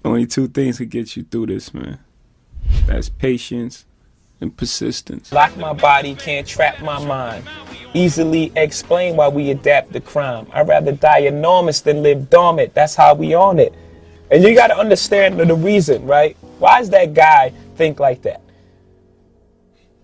Only two things can get you through this, man. That's patience and persistence. Lock my body, can't trap my mind. Easily explain why we adapt to crime. I'd rather die enormous than live dormant. That's how we own it. And you got to understand the reason, right? Why does that guy think like that?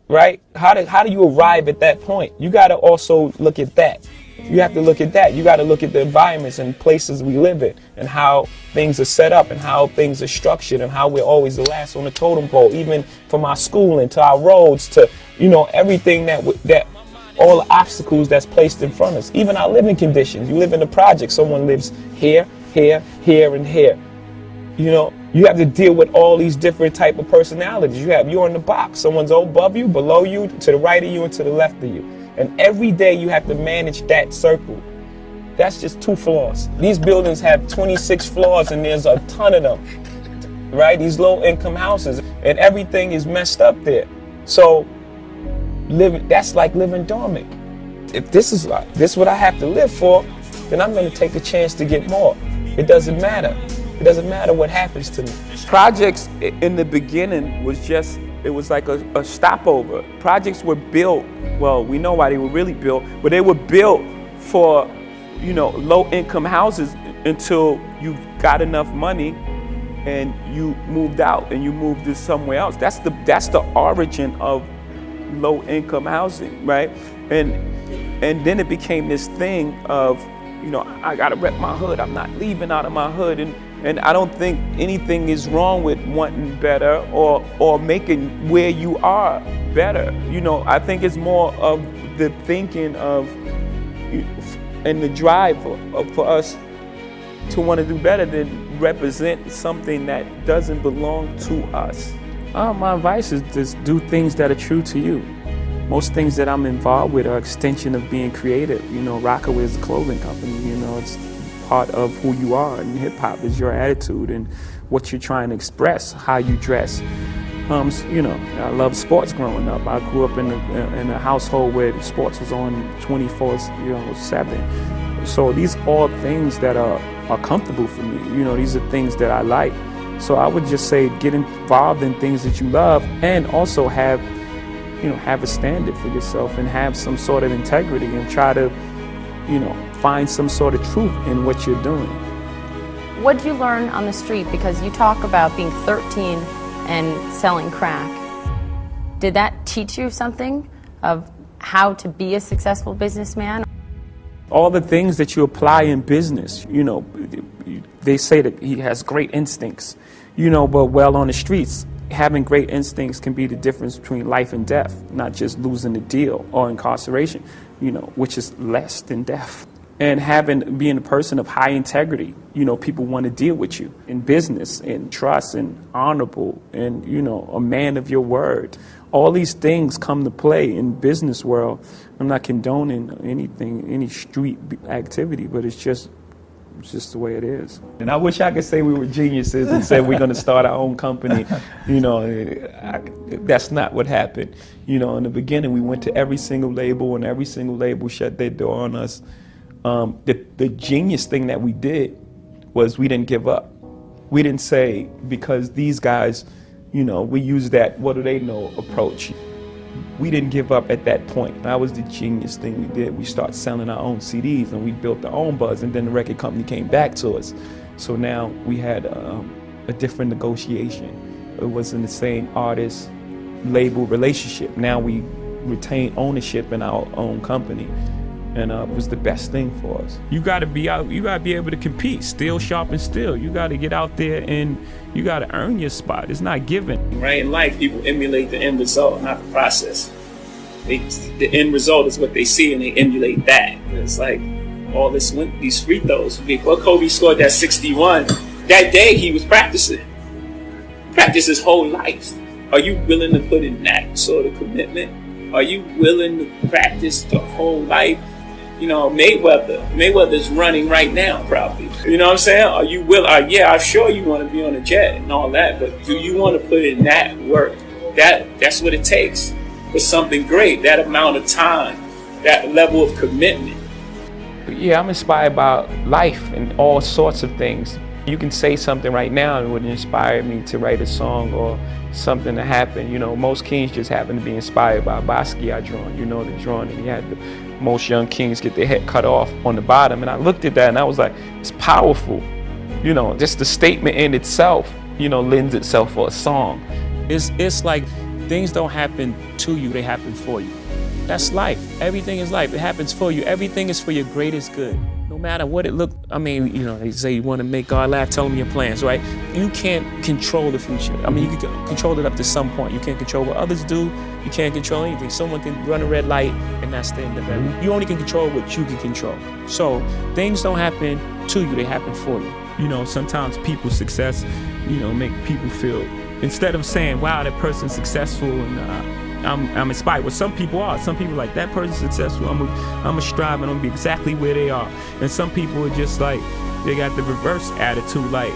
Right? How do you arrive at that point? You got to also look at that. You have to look at that. You got to look at the environments and places we live in and how things are set up and how things are structured and how we're always the last on the totem pole, even from our schooling to our roads to, everything that all the obstacles that's placed in front of us, even our living conditions. You live in the project. Someone lives here, here, here, and here. You have to deal with all these different type of personalities. You're in the box. Someone's above you, below you, to the right of you, and to the left of you. And every day you have to manage that circle. That's just 2 floors. These buildings have 26 floors and there's a ton of them, right? These low-income houses, and everything is messed up there. So that's like living dormant. If this is what I have to live for, then I'm going to take a chance to get more. It doesn't matter. It doesn't matter what happens to me. Projects in the beginning it was like a stopover. Projects were built, well, we know why they were really built, but they were built for, low-income houses until you got enough money and you moved out and you moved to somewhere else. That's the origin of low-income housing, right? And then it became this thing of, I gotta rep my hood. I'm not leaving out of my hood. And I don't think anything is wrong with wanting better or making where you are better. I think it's more of the thinking of and the drive for us to want to do better than represent something that doesn't belong to us. My advice is just do things that are true to you. Most things that I'm involved with are extension of being creative. Rockaway is a clothing company. It's part of who you are, and hip hop is your attitude and what you're trying to express, how you dress. I love sports growing up. I grew up in a household where sports was on 24/7. So these are all things that are comfortable for me. These are things that I like. So I would just say get involved in things that you love, and also have a standard for yourself and have some sort of integrity and try to, find some sort of truth in what you're doing. What did you learn on the street? Because you talk about being 13 and selling crack. Did that teach you something of how to be a successful businessman? All the things that you apply in business, they say that he has great instincts, but on the streets, having great instincts can be the difference between life and death, not just losing the deal or incarceration, which is less than death. And being a person of high integrity, people want to deal with you in business and trust and honorable and, a man of your word. All these things come to play in business world. I'm not condoning any street activity, but it's just the way it is. And I wish I could say we were geniuses and said we're going to start our own company. That's not what happened. In the beginning, we went to every single label, and every single label shut their door on us. The genius thing that we did was we didn't give up. We didn't say, because these guys, we use that what do they know approach. We didn't give up at that point. That was the genius thing we did. We started selling our own CDs and we built our own buzz, and then the record company came back to us. So now we had a different negotiation. It wasn't the same artist label relationship. Now we retain ownership in our own company. And it was the best thing for us. You gotta be out, you gotta be able to compete, steel sharpens steel. You gotta get out there and you gotta earn your spot. It's not given. Right, in life, people emulate the end result, not the process. The end result is what they see, and they emulate that. It's like all these free throws. Before Kobe scored that 61, that day he was practicing. Practiced his whole life. Are you willing to put in that sort of commitment? Are you willing to practice the whole life? Mayweather's running right now, probably. You know what I'm saying? Are you willing? Yeah, I'm sure you want to be on a jet and all that, but do you want to put in that work? That's what it takes for something great. That amount of time that level of commitment. Yeah, I'm inspired by life and all sorts of things. You can say something right now and it would inspire me to write a song or something to happen. You know, most kings just happen to be inspired by Basquiat drawing. You know, the drawing, and he had the most young kings get their head cut off on the bottom. And I looked at that and I was like, it's powerful. You know, just the statement in itself, you know, lends itself for a song. It's like things don't happen to you, they happen for you. That's life. Everything is life. It happens for you. Everything is for your greatest good. No matter what it looked, I mean, you know, they say you want to make God laugh, tell them your plans, right? You can't control the future. I mean, you can control it up to some point. You can't control what others do. You can't control anything. Someone can run a red light and that's the end of it. You only can control what you can control. So things don't happen to you, they happen for you. You know, sometimes people's success, you know, make people feel, instead of saying, wow, that person's successful and I'm inspired. Well, some people are. Some people are like, that person's successful. I'm gonna strive and I'm gonna be exactly where they are. And some people are just like, they got the reverse attitude, like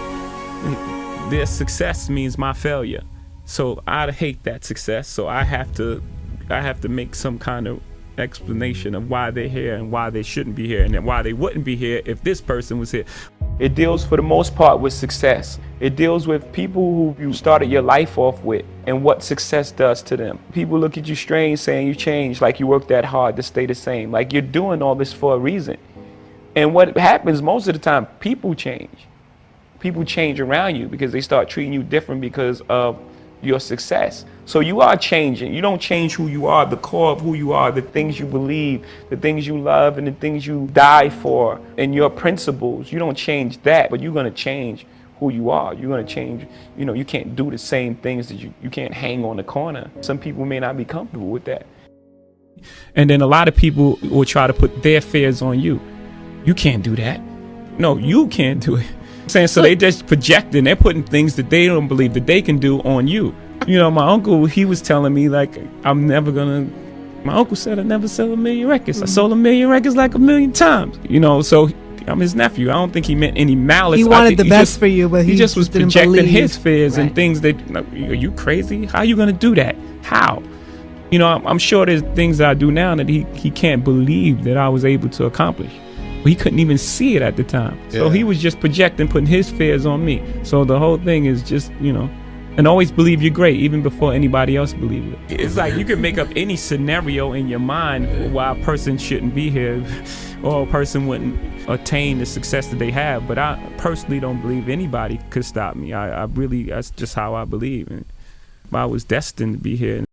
their success means my failure. So I hate that success. So I have to make some kind of explanation of why they're here and why they shouldn't be here and then why they wouldn't be here if this person was here. It deals for the most part with success. It deals with people who you started your life off with and what success does to them. People look at you strange saying you changed, like you worked that hard to stay the same, like you're doing all this for a reason. And what happens most of the time, people change. People change around you because they start treating you different because of your success. So you are changing. You don't change who you are, the core of who you are, the things you believe, the things you love, and the things you die for, and your principles. You don't change that, but you're going to change who you are. You're going to change, you know, you can't do the same things that you can't hang on the corner. Some people may not be comfortable with that. And then a lot of people will try to put their fears on you. You can't do that. No, you can't do it. Saying so they just projecting, they're putting things that they don't believe that they can do on you. You know, my uncle, he was telling me like, my uncle said I never sell 1 million records. I sold 1 million records like 1 million times. You know, so I'm his nephew. I don't think he meant any malice. He wanted the best for you, but he just was didn't projecting believe. his fears Right. and things that, are you crazy? How are you going to do that? How? You know, I'm sure there's things that I do now that he can't believe that I was able to accomplish. He couldn't even see it at the time. So he was just projecting, putting his fears on me. So the whole thing is just, you know, and always believe you're great, even before anybody else believes it. It's like you can make up any scenario in your mind for why a person shouldn't be here or a person wouldn't attain the success that they have. But I personally don't believe anybody could stop me. I really, that's just how I believe. And I was destined to be here.